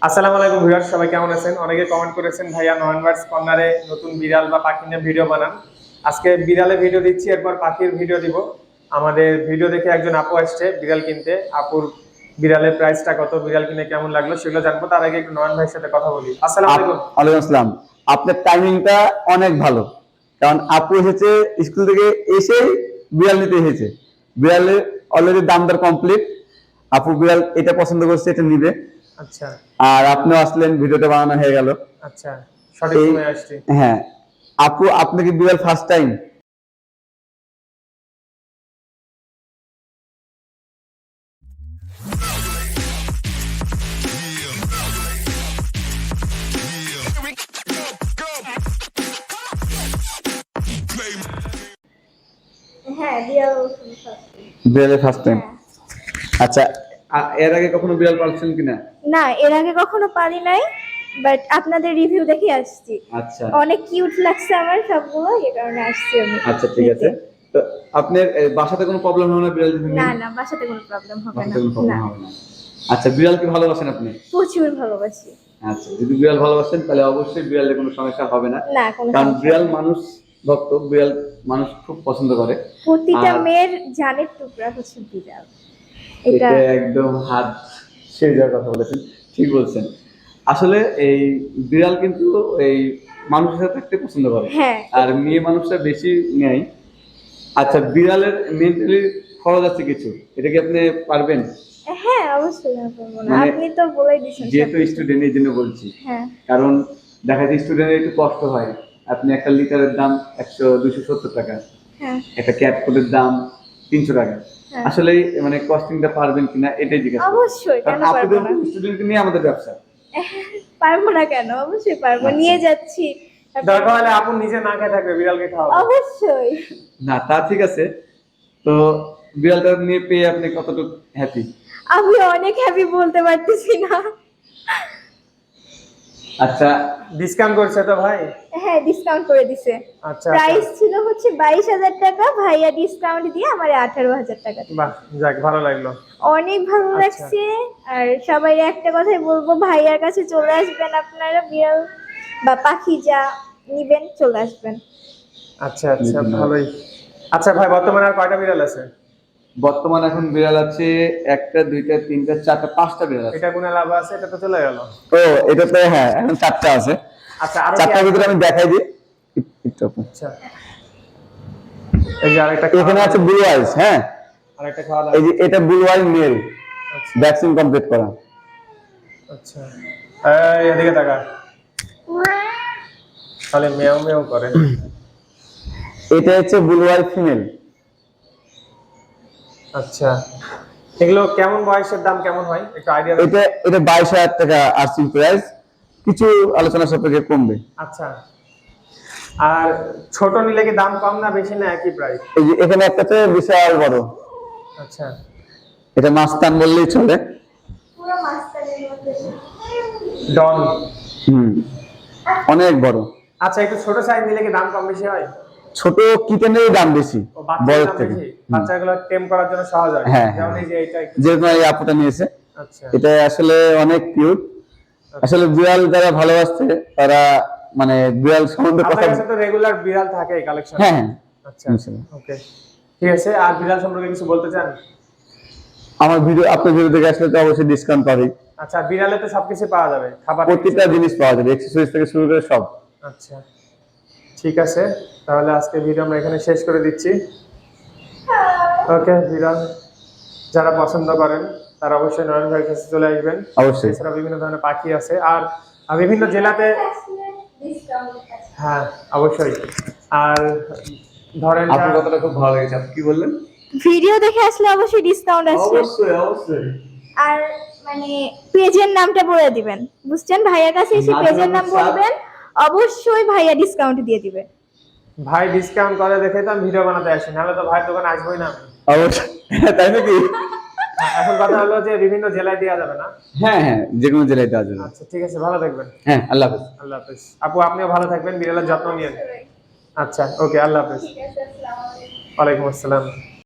আসসালামু আলাইকুম ভিউয়ার্স, সবাই কেমন আছেন? অনেকে কমেন্ট করেছেন ভাইয়া নয়নবার্ডস কর্নারে নতুন বিড়াল বা পাখি নিয়ে ভিডিও বানান। আজকে বিড়ালের ভিডিও দিচ্ছি, এরপর পাখির ভিডিও দিব। আমাদের ভিডিও দেখে একজন আপু আসছে বিড়াল কিনতে। আপুর বিড়ালের প্রাইসটা কত, বিড়াল কিনে কেমন লাগলো সেগুলো জানবো। তার আগে একটু নয়ন ভাইয়ের সাথে কথা বলি। আসসালামু আলাইকুম। ওয়ালাইকুম আসসালাম। আপনার টাইমিংটা অনেক ভালো, কারণ আপু এসেছে স্কুল থেকে এসে বিড়াল নিতে এসেছে। বিড়ালের অলরেডি দাম দর কমপ্লিট। আপু বিড়াল এটা পছন্দ করছে, এটা নিবে। আচ্ছা আর আপনিও আসলেন, ভিডিওটা বানানো হয়ে গেল। আচ্ছা, সঠিক সময় আসছি। হ্যাঁ, আপু আপনি কি বিড়াল ফার্স্ট টাইম? হ্যাঁ, বিড়াল বিড়ালের ফার্স্ট টাইম। হ্যাঁ। আচ্ছা, এর আগে কখনো বিড়াল পালছেন কিনা? না, এর আগে কখনো পারি নাই, বাট আপনাদের রিভিউ দেখে আসছি। আচ্ছা অনেক কিউট লাগছে আমার সবগুলো, এই কারণে আসছি আমি। আচ্ছা, ঠিক আছে। তো আপনার বাসাতে কোনো প্রবলেম হবে না বিড়াল যদি না নেন? না, বাসাতে কোনো প্রবলেম হবে বাসাতে না। কোনো প্রবলেম না, হবে না। আচ্ছা, বিড়াল কি ভালোবাসেন আপনি? প্রচুর ভালোবাসি। আচ্ছা, যদি বিড়াল ভালোবাসেন তাহলে অবশ্যই বিড়ালের কোনো সমস্যা হবে না। না, কোনো কারণ সমস্যা বিড়াল নেই। মানুষ ভক্ত, বিড়াল মানুষ খুব পছন্দ করে। প্রতিটা আর মেয়ের জানের টুকরা হচ্ছে বিড়াল। এটা এটা একদম হাত সেই যাওয়ার কথা বলেছেন, ঠিক বলছেন। আসলে এই বিড়াল কিন্তু এই মানুষের সাথে থাকতে পছন্দ করে, হ্যাঁ। আর মেয়ে মানুষরা বেশি নেয়। আচ্ছা, বিড়ালের মেন্টালি খরচ আছে কিছু, এটা কি আপনি পারবেন? হ্যাঁ, অবশ্যই পারবো না। মানে আপনি তো বলেই দিয়েছেন যেহেতু সবকিছু। স্টুডেন্ট এই জন্য বলছি। হ্যাঁ কারণ দেখা যায় স্টুডেন্টের একটু কষ্ট হয়। আপনি একটা লিটারের দাম 270 টাকা, হ্যাঁ একটা ক্যাট ফুডের দাম 300 টাকা। হ্যাঁ। আসলে মানে কস্টিংটা পারবেন কিনা এটাই জিজ্ঞাসা করি। অবশ্যই, কারণ কেন পারবো আপনাদের না? স্টুডেন্টকে নিয়ে আমাদের ব্যবসা। পারবো না কেন? অবশ্যই পারবো, আচ্ছা। নিয়ে যাচ্ছি। দরকার হলে আপু নিজে না খেয়ে থাকবে, বিড়ালকে খাওয়াবো। অবশ্যই। না, তা ঠিক আছে। তো বিড়ালটা নিয়ে পেয়ে আপনি কতটুকু হ্যাপি? আমি অনেক হ্যাপি, বলতে পারতেছি না। আচ্ছা, ডিসকাউন্ট করছে তো ভাই? হ্যাঁ, ডিসকাউন্ট করে দিছে। আচ্ছা প্রাইস ছিল হচ্ছে 22,000 টাকা, ভাইয়া ডিসকাউন্ট দিয়ে আমার 18,000 টাকা দিল। বাহ, যাক ভালো লাগলো। অনেক ভালো আচ্ছা। লাগছে। আর সবাই একটা কথাই বলবো, ভাইয়ার কাছে চলে আসবেন, আপনারা বিড়াল বা পাখি যা নিবেন চলে আসবেন। আচ্ছা আচ্ছা, ভালোই। আচ্ছা ভাই, বর্তমানে আর কয়টা বিড়াল আছে? বর্তমানে এখন বিড়াল আছে 1টা 2টা 3টা 4টা 5টা বিড়াল আছে। এটা গুনে লাভ আছে? এটা তো চলে গেল। ও, এটা তো হ্যাঁ, এখন 4টা আছে। আচ্ছা, আরো কি 4টার ভিতরে আমি দেখাই দিই একটু আপু। আচ্ছা, এই যে আরেকটা এখানে আছে ব্লু আইস। হ্যাঁ, আরেকটা খাওয়া এই যে এটা ব্লু আই মেল, আচ্ছা ভ্যাকসিন কমপ্লিট করা। আচ্ছা, এই এদিকে তাকা, তাহলে মেও মেও করে। এটা হচ্ছে ব্লু আই ফিমেল। আচ্ছা, এগুলো কেমন বয়সের দাম কেমন হয় একটু আইডিয়া? এটা এটা 22,000 টাকা আর্সিং প্রাইস, কিছু আলোচনা সাপেক্ষে কমবে। আচ্ছা, আর ছোট নিলে কি দাম কম না বেশি না একই প্রাইস? এই যে এখানে একটা আছে বিশাল বড়, আচ্ছা, এটা মাস্তান বললেই চলে। পুরো মাস্টারের মতো। ডন। হুম, অনেক বড়। আচ্ছা, একটু ছোট সাইজ নিলে কি দাম কম বেশি হয়? ছোট কিটেনের দাম বেশি ও, বাচ্চার বড় দাম থেকে। বেশি? বাচ্চাগুলো টেম করার জন্য সহজ হয়। হ্যাঁ, যেমন এই যে এটা একটু- যেরকম এই আপুটা নিয়েছে, আচ্ছা এটা আসলে অনেক কিউট। আসলে বিড়াল যারা ভালোবাসছে তারা মানে বিড়াল সম্বন্ধে কথা। আপনার কাছে তো রেগুলার বিড়াল থাকে কালেকশন? হ্যাঁ হ্যাঁ, আচ্ছা ইনশাআল্লাহ। ওকে, ঠিক আছে। আর বিড়াল সম্পর্কে কিছু বলতে চান? আমার ভিডিও, আপনার ভিডিও দেখে আসলে তো অবশ্যই ডিসকাউন্ট পাবেই। আচ্ছা, বিড়ালে তো সবকিছু পাওয়া যাবে, খাবার প্রত্যেকটা জিনিস পাওয়া যাবে, এক্সেসরিজ থেকে শুরু করে সব। আচ্ছা ঠিক আছে, তাহলে আজকে ভিডিও আমরা এখানে শেষ করে দিচ্ছি। ওকে, বিড়াল যারা পছন্দ করেন তারা অবশ্যই নয়ন ভাইয়ের কাছে চলে আসবেন। অবশ্যই। এছাড়া বিভিন্ন ধরনের পাখি আছে, আর বিভিন্ন জেলাতে। ডিসকাউন্ট। হ্যাঁ অবশ্যই। আর ধরেন আপনার কথাটা খুব ভালো লেগেছে। আপনি কি বললেন? ভিডিও দেখে আসলে অবশ্যই ডিসকাউন্ট আছে। অবশ্যই অবশ্যই। আর মানে পেজের নামটা বলে দিবেন, বুঝছেন? ভাইয়ার কাছে এসে পেজের নাম বলবেন, অবশ্যই ভাইয়া ডিসকাউন্ট দিয়ে দিবে। ভাই ডিসকাউন্ট করে দেখে তো আমি ভিডিও বানাতে আসি, নাহলে তো ভাইয়ের দোকানে আসবোই না আমি। অবশ্যই, তাই নাকি? এখন কথা হলো যে বিভিন্ন জেলায় দেওয়া যাবে না? হ্যাঁ হ্যাঁ, যে কোনো জেলায় দেওয়া যাবে। আচ্ছা ঠিক আছে, ভালো থাকবেন। হ্যাঁ, আল্লাহ হাফেজ। আল্লাহ হাফেজ। আপু আপনিও ভালো থাকবেন, বিড়ালের যত্ন নিয়েন। আচ্ছা ওকে, আল্লাহ হাফেজ। ঠিক আছে, আসসালামু আলাইকুম। ওয়ালাইকুম আসসালাম।